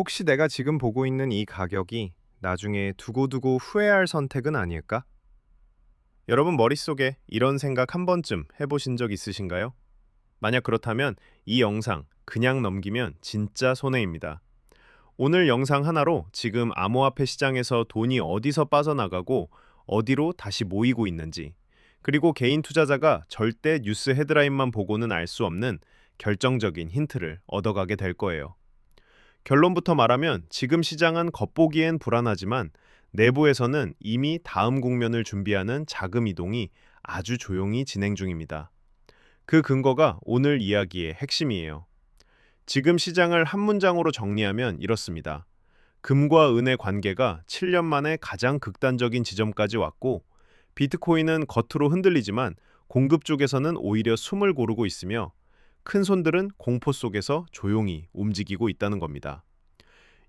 혹시 내가 지금 보고 있는 이 가격이 나중에 두고두고 후회할 선택은 아닐까? 여러분 머릿속에 이런 생각 한 번쯤 해보신 적 있으신가요? 만약 그렇다면 이 영상 그냥 넘기면 진짜 손해입니다. 오늘 영상 하나로 지금 암호화폐 시장에서 돈이 어디서 빠져나가고 어디로 다시 모이고 있는지, 그리고 개인 투자자가 절대 뉴스 헤드라인만 보고는 알 수 없는 결정적인 힌트를 얻어가게 될 거예요. 결론부터 말하면 지금 시장은 겉보기엔 불안하지만 내부에서는 이미 다음 국면을 준비하는 자금 이동이 아주 조용히 진행 중입니다. 그 근거가 오늘 이야기의 핵심이에요. 지금 시장을 한 문장으로 정리하면 이렇습니다. 금과 은의 관계가 7년 만에 가장 극단적인 지점까지 왔고, 비트코인은 겉으로 흔들리지만 공급 쪽에서는 오히려 숨을 고르고 있으며, 큰 손들은 공포 속에서 조용히 움직이고 있다는 겁니다.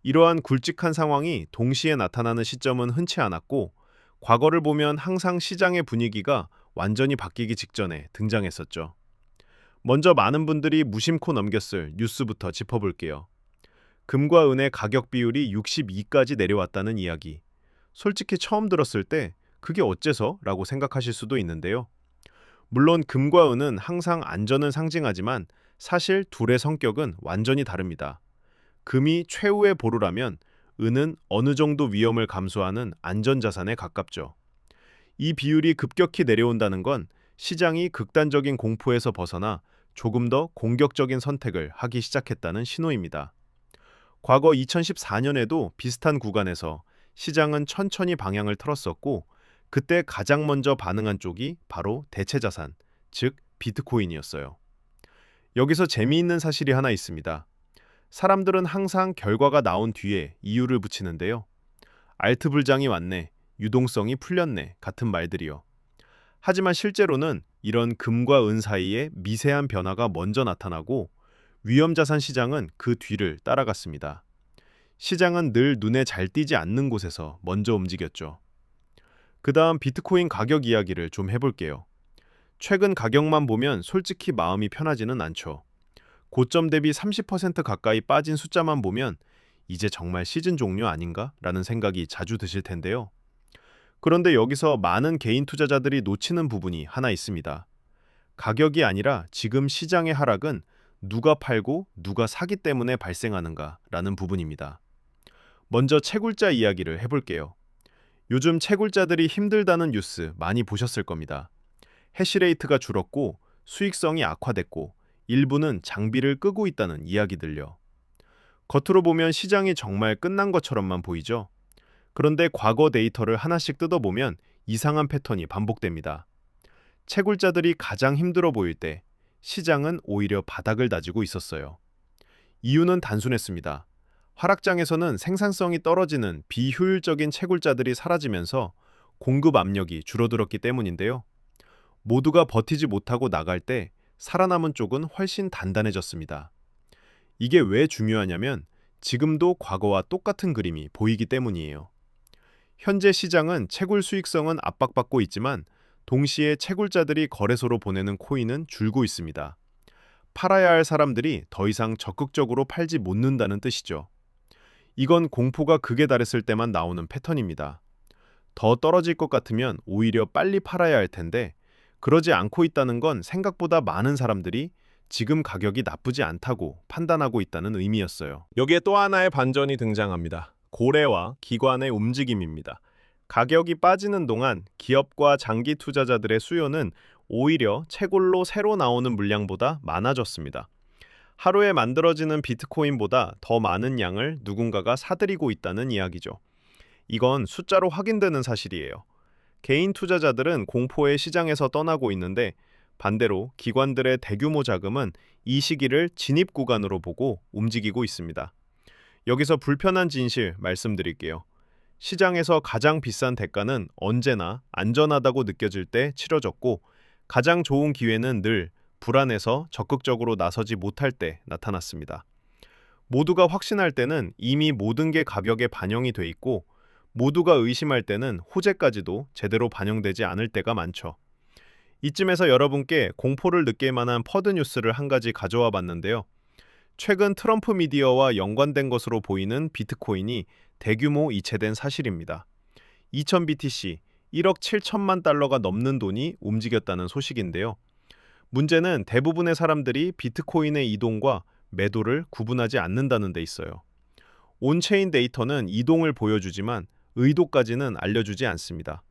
이러한 굵직한 상황이 동시에 나타나는 시점은 흔치 않았고, 과거를 보면 항상 시장의 분위기가 완전히 바뀌기 직전에 등장했었죠. 먼저 많은 분들이 무심코 넘겼을 뉴스부터 짚어볼게요. 금과 은의 가격 비율이 62까지 내려왔다는 이야기. 솔직히 처음 들었을 때 그게 어째서? 라고 생각하실 수도 있는데요. 물론 금과 은은 항상 안전을 상징하지만 사실 둘의 성격은 완전히 다릅니다. 금이 최후의 보루라면 은은 어느 정도 위험을 감수하는 안전자산에 가깝죠. 이 비율이 급격히 내려온다는 건 시장이 극단적인 공포에서 벗어나 조금 더 공격적인 선택을 하기 시작했다는 신호입니다. 과거 2014년에도 비슷한 구간에서 시장은 천천히 방향을 틀었었고, 그때 가장 먼저 반응한 쪽이 바로 대체자산, 즉 비트코인이었어요. 여기서 재미있는 사실이 하나 있습니다. 사람들은 항상 결과가 나온 뒤에 이유를 붙이는데요. 알트 불장이 왔네, 유동성이 풀렸네 같은 말들이요. 하지만 실제로는 이런 금과 은 사이에 미세한 변화가 먼저 나타나고 위험자산 시장은 그 뒤를 따라갔습니다. 시장은 늘 눈에 잘 띄지 않는 곳에서 먼저 움직였죠. 그 다음 비트코인 가격 이야기를 좀 해볼게요. 최근 가격만 보면 솔직히 마음이 편하지는 않죠. 고점 대비 30% 가까이 빠진 숫자만 보면 이제 정말 시즌 종료 아닌가? 라는 생각이 자주 드실 텐데요. 그런데 여기서 많은 개인 투자자들이 놓치는 부분이 하나 있습니다. 가격이 아니라 지금 시장의 하락은 누가 팔고 누가 사기 때문에 발생하는가 라는 부분입니다. 먼저 채굴자 이야기를 해볼게요. 요즘 채굴자들이 힘들다는 뉴스 많이 보셨을 겁니다. 해시레이트가 줄었고 수익성이 악화됐고 일부는 장비를 끄고 있다는 이야기들요. 겉으로 보면 시장이 정말 끝난 것처럼만 보이죠. 그런데 과거 데이터를 하나씩 뜯어보면 이상한 패턴이 반복됩니다. 채굴자들이 가장 힘들어 보일 때 시장은 오히려 바닥을 다지고 있었어요. 이유는 단순했습니다. 하락장에서는 생산성이 떨어지는 비효율적인 채굴자들이 사라지면서 공급 압력이 줄어들었기 때문인데요. 모두가 버티지 못하고 나갈 때 살아남은 쪽은 훨씬 단단해졌습니다. 이게 왜 중요하냐면 지금도 과거와 똑같은 그림이 보이기 때문이에요. 현재 시장은 채굴 수익성은 압박받고 있지만 동시에 채굴자들이 거래소로 보내는 코인은 줄고 있습니다. 팔아야 할 사람들이 더 이상 적극적으로 팔지 못는다는 뜻이죠. 이건 공포가 극에 달했을 때만 나오는 패턴입니다. 더 떨어질 것 같으면 오히려 빨리 팔아야 할 텐데 그러지 않고 있다는 건 생각보다 많은 사람들이 지금 가격이 나쁘지 않다고 판단하고 있다는 의미였어요. 여기에 또 하나의 반전이 등장합니다. 고래와 기관의 움직임입니다. 가격이 빠지는 동안 기업과 장기 투자자들의 수요는 오히려 채굴로 새로 나오는 물량보다 많아졌습니다. 하루에 만들어지는 비트코인보다 더 많은 양을 누군가가 사들이고 있다는 이야기죠. 이건 숫자로 확인되는 사실이에요. 개인 투자자들은 공포의 시장에서 떠나고 있는데 반대로 기관들의 대규모 자금은 이 시기를 진입 구간으로 보고 움직이고 있습니다. 여기서 불편한 진실 말씀드릴게요. 시장에서 가장 비싼 대가는 언제나 안전하다고 느껴질 때 치러졌고 가장 좋은 기회는 늘 불안해서 적극적으로 나서지 못할 때 나타났습니다. 모두가 확신할 때는 이미 모든 게 가격에 반영이 돼 있고 모두가 의심할 때는 호재까지도 제대로 반영되지 않을 때가 많죠. 이쯤에서 여러분께 공포를 느낄 만한 퍼드 뉴스를 한 가지 가져와 봤는데요. 최근 트럼프 미디어와 연관된 것으로 보이는 비트코인이 대규모 이체된 사실입니다. 2000BTC 1억 7천만 달러가 넘는 돈이 움직였다는 소식인데요. 문제는 대부분의 사람들이 비트코인의 이동과 매도를 구분하지 않는다는 데 있어요. 온체인 데이터는 이동을 보여주지만 의도까지는 알려주지 않습니다.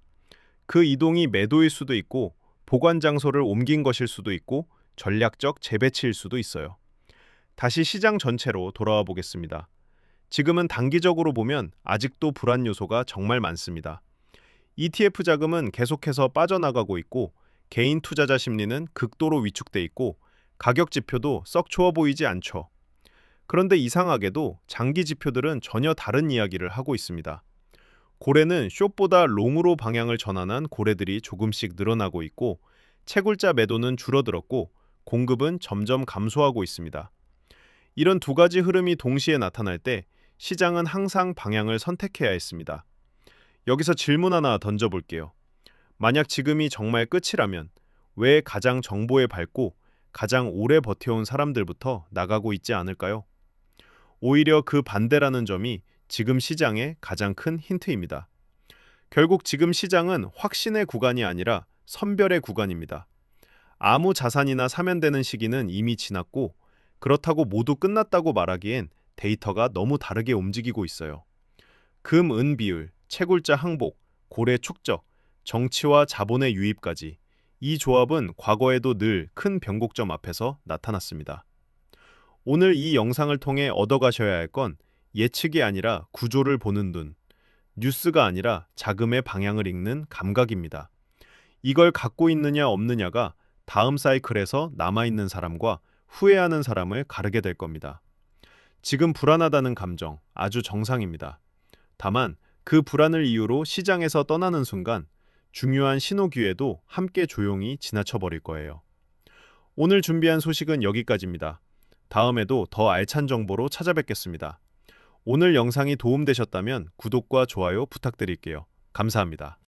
그 이동이 매도일 수도 있고 보관 장소를 옮긴 것일 수도 있고 전략적 재배치일 수도 있어요. 다시 시장 전체로 돌아와 보겠습니다. 지금은 단기적으로 보면 아직도 불안 요소가 정말 많습니다. ETF 자금은 계속해서 빠져나가고 있고 개인 투자자 심리는 극도로 위축돼 있고 가격 지표도 썩 좋아 보이지 않죠. 그런데 이상하게도 장기 지표들은 전혀 다른 이야기를 하고 있습니다. 고래는 숏보다 롱으로 방향을 전환한 고래들이 조금씩 늘어나고 있고 채굴자 매도는 줄어들었고 공급은 점점 감소하고 있습니다. 이런 두 가지 흐름이 동시에 나타날 때 시장은 항상 방향을 선택해야 했습니다. 여기서 질문 하나 던져볼게요. 만약 지금이 정말 끝이라면 왜 가장 정보에 밝고 가장 오래 버텨온 사람들부터 나가고 있지 않을까요? 오히려 그 반대라는 점이 지금 시장의 가장 큰 힌트입니다. 결국 지금 시장은 확신의 구간이 아니라 선별의 구간입니다. 아무 자산이나 사면 되는 시기는 이미 지났고 그렇다고 모두 끝났다고 말하기엔 데이터가 너무 다르게 움직이고 있어요. 금, 은 비율, 채굴자 항복, 고래 축적, 정치와 자본의 유입까지 이 조합은 과거에도 늘 큰 변곡점 앞에서 나타났습니다. 오늘 이 영상을 통해 얻어가셔야 할 건 예측이 아니라 구조를 보는 눈, 뉴스가 아니라 자금의 방향을 읽는 감각입니다. 이걸 갖고 있느냐 없느냐가 다음 사이클에서 남아있는 사람과 후회하는 사람을 가르게 될 겁니다. 지금 불안하다는 감정 아주 정상입니다. 다만 그 불안을 이유로 시장에서 떠나는 순간 중요한 신호 기회도 함께 조용히 지나쳐 버릴 거예요. 오늘 준비한 소식은 여기까지입니다. 다음에도 더 알찬 정보로 찾아뵙겠습니다. 오늘 영상이 도움되셨다면 구독과 좋아요 부탁드릴게요. 감사합니다.